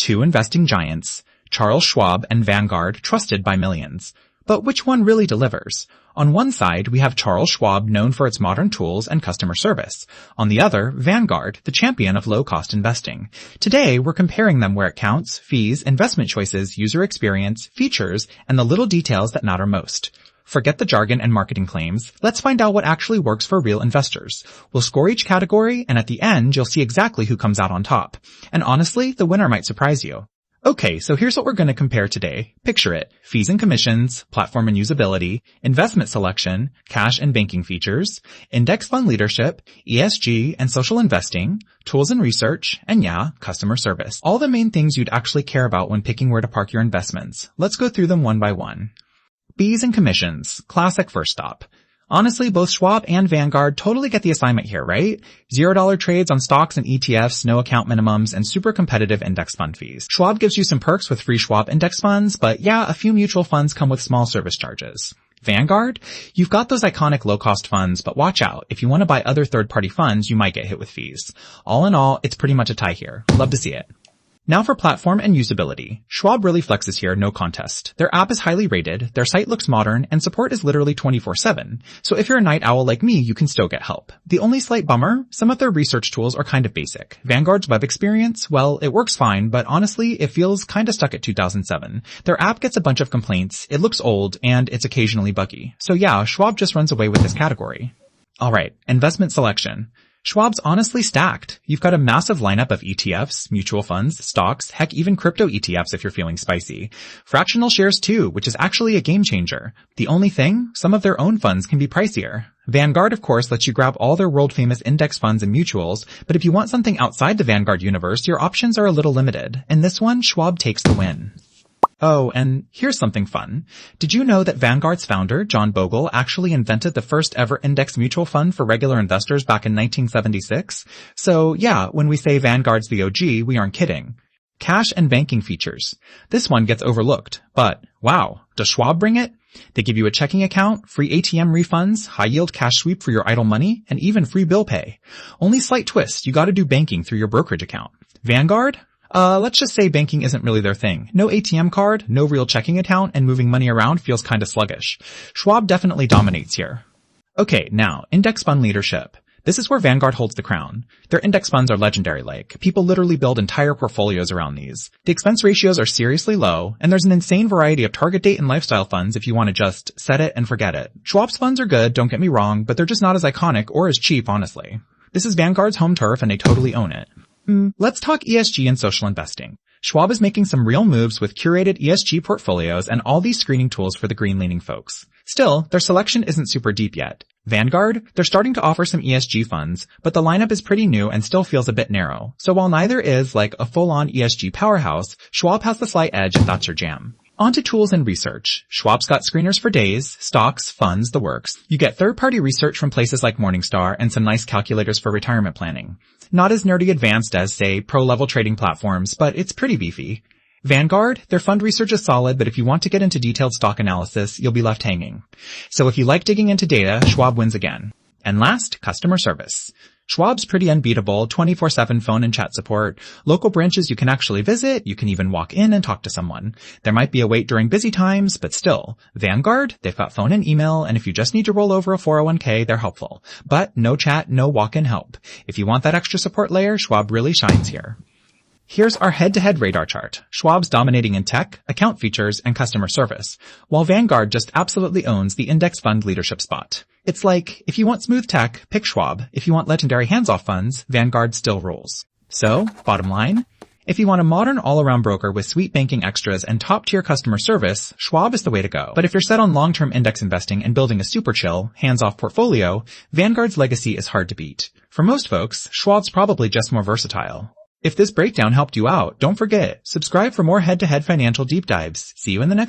Two investing giants, Charles Schwab and Vanguard, trusted by millions. But which one really delivers? On one side, we have Charles Schwab, known for its modern tools and customer service. On the other, Vanguard, the champion of low-cost investing. Today, we're comparing them where it counts: fees, investment choices, user experience, features, and the little details that matter most. Forget the jargon and marketing claims. Let's find out what actually works for real investors. We'll score each category, and at the end, you'll see exactly who comes out on top. And honestly, the winner might surprise you. Okay, so here's what we're going to compare today. Picture it: fees and commissions, platform and usability, investment selection, cash and banking features, index fund leadership, ESG and social investing, tools and research, and yeah, customer service. All the main things you'd actually care about when picking where to park your investments. Let's go through them one by one. Fees and commissions. Classic first stop. Honestly, both Schwab and Vanguard totally get the assignment here, right? $0 trades on stocks and ETFs, no account minimums, and super competitive index fund fees. Schwab gives you some perks with free Schwab index funds, but yeah, a few mutual funds come with small service charges. Vanguard? You've got those iconic low-cost funds, but watch out. If you want to buy other third-party funds, you might get hit with fees. All in all, it's pretty much a tie here. Love to see it. Now for platform and usability. Schwab really flexes here, no contest. Their app is highly rated, their site looks modern, and support is literally 24/7. So if you're a night owl like me, you can still get help. The only slight bummer, some of their research tools are kind of basic. Vanguard's web experience, well, it works fine, but honestly, it feels kinda stuck at 2007. Their app gets a bunch of complaints, it looks old, and it's occasionally buggy. So yeah, Schwab just runs away with this category. Alright, investment selection. Schwab's honestly stacked. You've got a massive lineup of ETFs, mutual funds, stocks, heck, even crypto ETFs if you're feeling spicy. Fractional shares too, which is actually a game changer. The only thing, some of their own funds can be pricier. Vanguard, of course, lets you grab all their world-famous index funds and mutuals, but if you want something outside the Vanguard universe, your options are a little limited. In this one, Schwab takes the win. Oh, and here's something fun. Did you know that Vanguard's founder, John Bogle, actually invented the first ever index mutual fund for regular investors back in 1976? So yeah, when we say Vanguard's the OG, we aren't kidding. Cash and banking features. This one gets overlooked, but wow, does Schwab bring it? They give you a checking account, free ATM refunds, high-yield cash sweep for your idle money, and even free bill pay. Only slight twist, you gotta do banking through your brokerage account. Vanguard? Let's just say banking isn't really their thing. No ATM card, no real checking account, and moving money around feels kinda sluggish. Schwab definitely dominates here. Okay, now, index fund leadership. This is where Vanguard holds the crown. Their index funds are legendary-like. People literally build entire portfolios around these. The expense ratios are seriously low, and there's an insane variety of target date and lifestyle funds if you want to just set it and forget it. Schwab's funds are good, don't get me wrong, but they're just not as iconic or as cheap, honestly. This is Vanguard's home turf, and they totally own it. Let's talk ESG and social investing. Schwab is making some real moves with curated ESG portfolios and all these screening tools for the green-leaning folks. Still, their selection isn't super deep yet. Vanguard, they're starting to offer some ESG funds, but the lineup is pretty new and still feels a bit narrow. So while neither is like a full-on ESG powerhouse, Schwab has the slight edge if that's your jam. On to tools and research. Schwab's got screeners for days, stocks, funds, the works. You get third-party research from places like Morningstar and some nice calculators for retirement planning. Not as nerdy advanced as, say, pro-level trading platforms, but it's pretty beefy. Vanguard, their fund research is solid, but if you want to get into detailed stock analysis, you'll be left hanging. So if you like digging into data, Schwab wins again. And last, customer service. Schwab's pretty unbeatable, 24/7 phone and chat support, local branches you can actually visit, you can even walk in and talk to someone. There might be a wait during busy times, but still. Vanguard, they've got phone and email, and if you just need to roll over a 401k, they're helpful. But no chat, no walk-in help. If you want that extra support layer, Schwab really shines here. Here's our head-to-head radar chart. Schwab's dominating in tech, account features, and customer service, while Vanguard just absolutely owns the index fund leadership spot. It's like, if you want smooth tech, pick Schwab. If you want legendary hands-off funds, Vanguard still rules. So, bottom line, if you want a modern all-around broker with sweet banking extras and top-tier customer service, Schwab is the way to go. But if you're set on long-term index investing and building a super chill, hands-off portfolio, Vanguard's legacy is hard to beat. For most folks, Schwab's probably just more versatile. If this breakdown helped you out, don't forget, subscribe for more head-to-head financial deep dives. See you in the next